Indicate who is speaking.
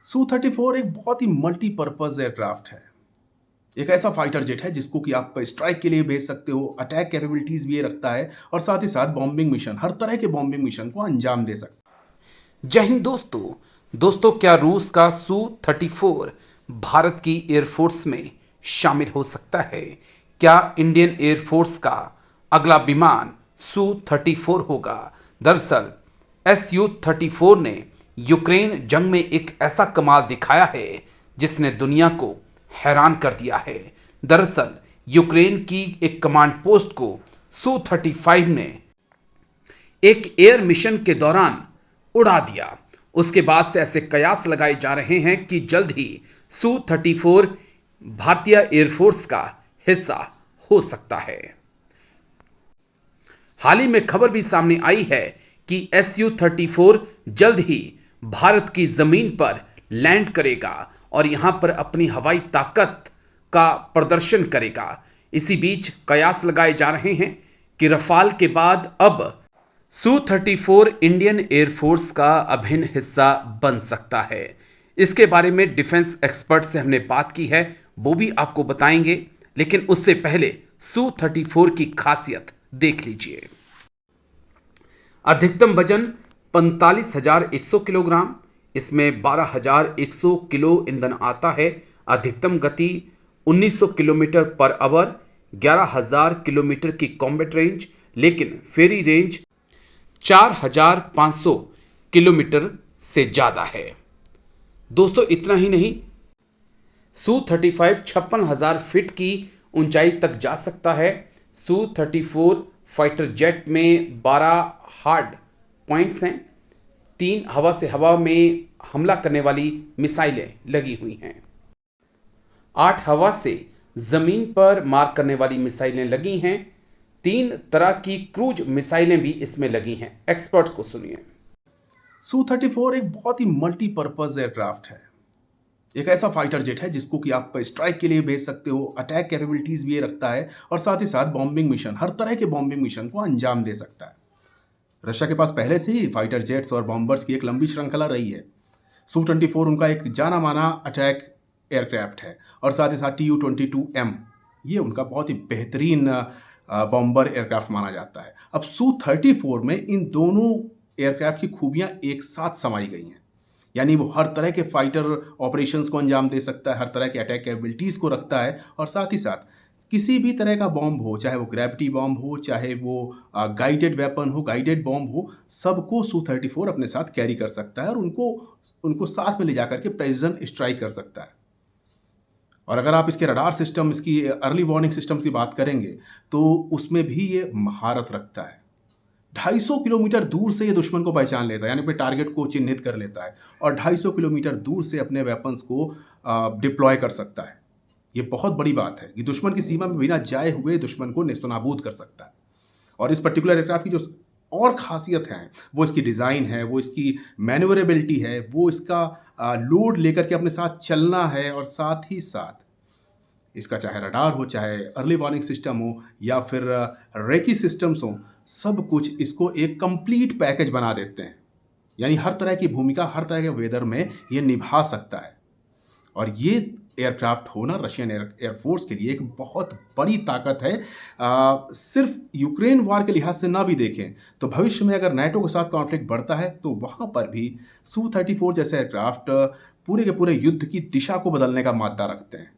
Speaker 1: Su-34 एक बहुत ही multipurpose aircraft है। एक ऐसा फाइटर जेट है जिसको कि आप स्ट्राइक के लिए भेज सकते हो, अटैक कैपेबिलिटीज़ भी ये रखता है और साथ ही साथ बॉम्बिंग मिशन, हर तरह के बॉम्बिंग मिशन को अंजाम दे सकता है।
Speaker 2: जय हिंद दोस्तों क्या रूस का Su-34 भारत की एयरफोर्स में शामिल हो सकता है? क्या इंडियन एयरफोर्स का अगला विमान Su-34 होगा? दरअसल Su-34 ने यूक्रेन जंग में एक ऐसा कमाल दिखाया है जिसने दुनिया को हैरान कर दिया है। दरअसल यूक्रेन की एक कमांड पोस्ट को Su-35 ने एक एयर मिशन के दौरान उड़ा दिया। उसके बाद से ऐसे कयास लगाए जा रहे हैं कि जल्द ही Su-34 भारतीय एयरफोर्स का हिस्सा हो सकता है। हाल ही में खबर भी सामने आई है कि Su-34 जल्द ही भारत की जमीन पर लैंड करेगा और यहां पर अपनी हवाई ताकत का प्रदर्शन करेगा। इसी बीच कयास लगाए जा रहे हैं कि रफाल के बाद अब Su-34 इंडियन एयरफोर्स का अभिन्न हिस्सा बन सकता है। इसके बारे में डिफेंस एक्सपर्ट से हमने बात की है, वो भी आपको बताएंगे, लेकिन उससे पहले Su-34 की खासियत देख लीजिए। अधिकतम वजन 45,100 किलोग्राम, इसमें 12,100 किलो ईंधन आता है। अधिकतम गति 1900 किलोमीटर पर आवर, 11,000 किलोमीटर की कॉम्बैट रेंज, लेकिन फेरी रेंज 4,500 किलोमीटर से ज़्यादा है। दोस्तों इतना ही नहीं, Su-35 56,000 फीट की ऊंचाई तक जा सकता है। Su-34 फाइटर जेट में 12 हार्ड पॉइंट्स हैं, 3 हवा से हवा में हमला करने वाली मिसाइलें लगी हुई हैं, 8 हवा से ज़मीन पर मार करने वाली मिसाइलें लगी हैं, 3 तरह की क्रूज मिसाइलें भी इसमें लगी हैं। एक्सपर्ट को सुनिए।
Speaker 1: Su-34 एक बहुत ही मल्टीपर्पज़ एयरक्राफ्ट है। एक ऐसा फाइटर जेट है जिसको कि आप स्ट्राइक के लिए भेज सकते हो, अटैक कैपेबिलिटीज़ भी ये रखता है और साथ ही साथ बॉम्बिंग मिशन, हर तरह के बॉम्बिंग मिशन को अंजाम दे सकता है। रशिया के पास पहले से ही फाइटर जेट्स और बॉम्बर्स की एक लंबी श्रृंखला रही है। Su-24 उनका एक जाना माना अटैक एयरक्राफ्ट है और साथ ही साथ Tu-22M ये उनका बहुत ही बेहतरीन बॉम्बर एयरक्राफ्ट माना जाता है। अब Su-34 में इन दोनों एयरक्राफ्ट की खूबियां एक साथ समाई गई हैं, यानी वो हर तरह के फाइटर ऑपरेशंस को अंजाम दे सकता है, हर तरह के अटैक कैपेबिलिटीज़ को रखता है और साथ ही साथ किसी भी तरह का बॉम्ब हो, चाहे वो ग्रेविटी बॉम्ब हो, चाहे वो गाइडेड वेपन हो, गाइडेड बॉम्ब हो, सबको Su-34 अपने साथ कैरी कर सकता है और उनको उनको साथ में ले जाकर के प्रेसिजन स्ट्राइक कर सकता है। और अगर आप इसके रडार सिस्टम, इसकी अर्ली वार्निंग सिस्टम की बात करेंगे तो उसमें भी ये महारत रखता है। 250 किलोमीटर दूर से ये दुश्मन को पहचान लेता है, यानी अपने टारगेट को चिन्हित कर लेता है और 250 किलोमीटर दूर से अपने वेपन्स को डिप्लॉय कर सकता है। ये बहुत बड़ी बात है कि दुश्मन की सीमा में बिना जाए हुए दुश्मन को नेस्तनाबूद कर सकता है। और इस पर्टिकुलर एयरक्राफ्ट की जो और खासियत है वो इसकी डिज़ाइन है, वो इसकी मैन्यूवरेबिलिटी है, वो इसका लोड लेकर के अपने साथ चलना है और साथ ही साथ इसका चाहे रडार हो, चाहे अर्ली वार्निंग सिस्टम हो या फिर रेकी सिस्टम्स हो, सब कुछ इसको एक कंप्लीट पैकेज बना देते हैं। यानी हर तरह की भूमिका, हर तरह के वेदर में ये निभा सकता है। और ये एयरक्राफ्ट होना रशियन एयरफोर्स के लिए एक बहुत बड़ी ताकत है। सिर्फ यूक्रेन वार के लिहाज से ना भी देखें तो भविष्य में अगर नाटो के साथ कॉन्फ्लिक्ट बढ़ता है तो वहाँ पर भी Su-34 जैसे एयरक्राफ्ट पूरे के पूरे युद्ध की दिशा को बदलने का मादा रखते हैं।